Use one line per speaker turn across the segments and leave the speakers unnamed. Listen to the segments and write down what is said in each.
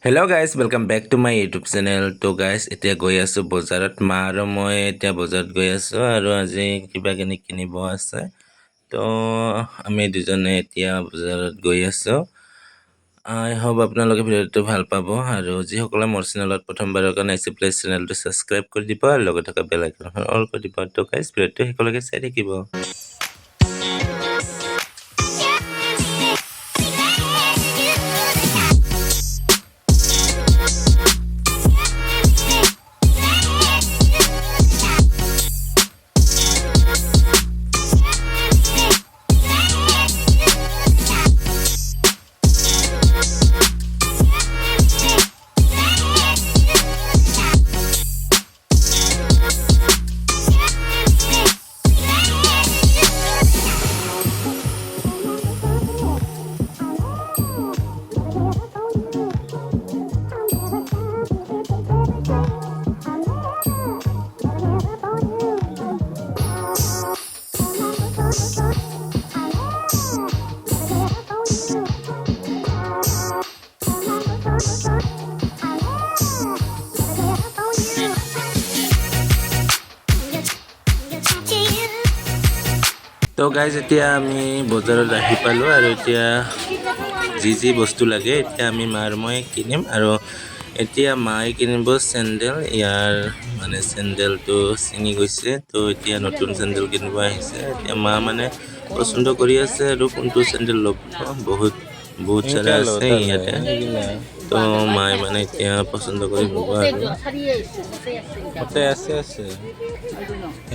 Hello' guys welcome back to my YouTube channel. তো guys এতিয়া গৈ আছোঁ বজাৰত। মা আৰু মই এতিয়া বজাৰত গৈ আছোঁ আৰু আজি কিবা কিনিব আছে। তো আমি দুজনে এতিয়া বজাৰত গৈ আছোঁ। আই হোপ আপোনালোকে ভিডিঅ'টো ভাল পাব আৰু যিসকলে মোৰ চেনেলত প্ৰথমবাৰৰ কাৰণে আহিছে প্লিজ চেনেলটো ছাবস্ক্ৰাইব কৰি দিব আৰু লগত থকা বেল আইকনখন অল কৰি দিব। তো গাইজ ভিডিঅ'টো শেষলৈকে চাই থাকিব। তো গাইজ এতিয়া আমি বজাৰত আহি পালোঁ আৰু এতিয়া যি বস্তু লাগে এতিয়া আমি মা আৰু মই কিনিম। আৰু এতিয়া মায়ে কিনিব চেণ্ডেল। ইয়াৰ মানে চেণ্ডেলটো ছিঙি গৈছে, তো এতিয়া নতুন চেণ্ডেল কিনিব আহিছে। এতিয়া মা মানে পচন্দ কৰি আছে আৰু কোনটো চেণ্ডেল ল'ব। বহুত চাৰা আছে ইয়াতে, তো মায়ে মানে এতিয়া পচন্দ কৰি ল'ব আৰু গোটেই আছে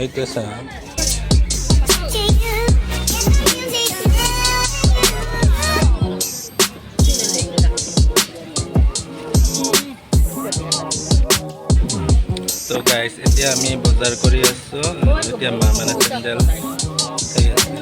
এইটো চা। তো গাইজ এতিয়া আমি বজাৰ কৰি আছোঁ। এতিয়া মা মানে চেণ্ডেল চাই আছে।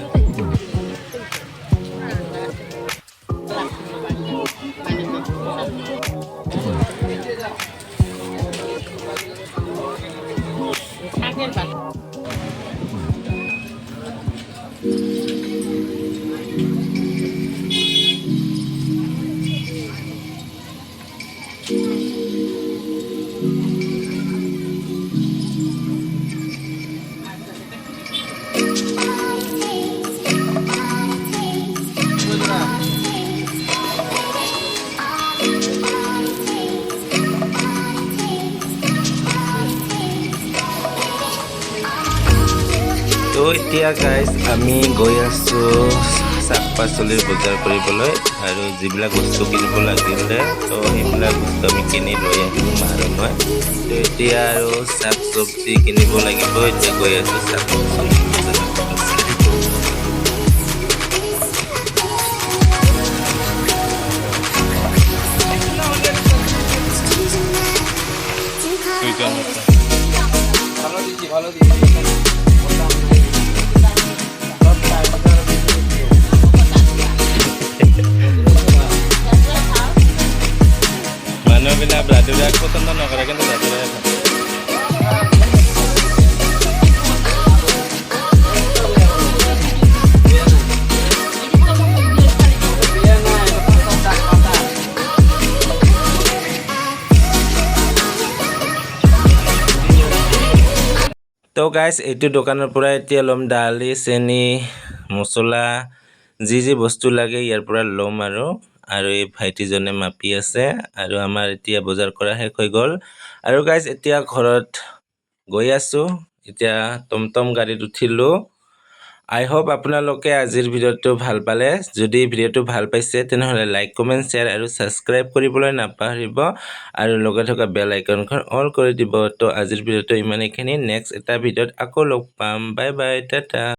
তো এতিয়া গাইজ আমি গৈ আছোঁ শাক পাচলিৰ বজাৰ কৰিবলৈ আৰু যিবিলাক বস্তু কিনিব লাগিলে তো সেইবিলাক বস্তু আমি কিনি লৈ আহিম মা আৰু মই। তো এতিয়া আৰু শাক চব্জি কিনিব লাগিব। এতিয়া গৈ আছোঁ শাক চব্জি মানুহবিলাক ব্ৰাদুৰাক পচন্দ নকৰে, কিন্তু ব্ৰাদুৰাই তো গাইজ এইটো দোকানৰ পৰা এতিয়া ল'ম দালি, চেনি, মছলা, যি বস্তু লাগে ইয়াৰ পৰা ল'ম আৰু এই ভাইটিজনে মাপি আছে আৰু আমাৰ এতিয়া বজাৰ কৰা শেষ হৈ গ'ল। আৰু গাইজ এতিয়া ঘৰত গৈ আছোঁ। এতিয়া টমটম গাড়ীত উঠিলোঁ। আই হোপ আপোনালোকে আজিৰ ভিডিঅ'টো ভাল পালে। যদি ভিডিঅ'টো ভাল পাইছে তেনেহ'লে লাইক কমেণ্ট শ্বেয়াৰ আৰু ছাবস্ক্ৰাইব কৰিবলৈ নাপাহৰিব আৰু লগত থকা বেল আইকনখন অল কৰি দিব। তো আজিৰ ভিডিঅ'টো ইমানেইখিনি। নেক্সট এটা ভিডিঅ'ত আকৌ লগ পাম। Bye bye, Tata.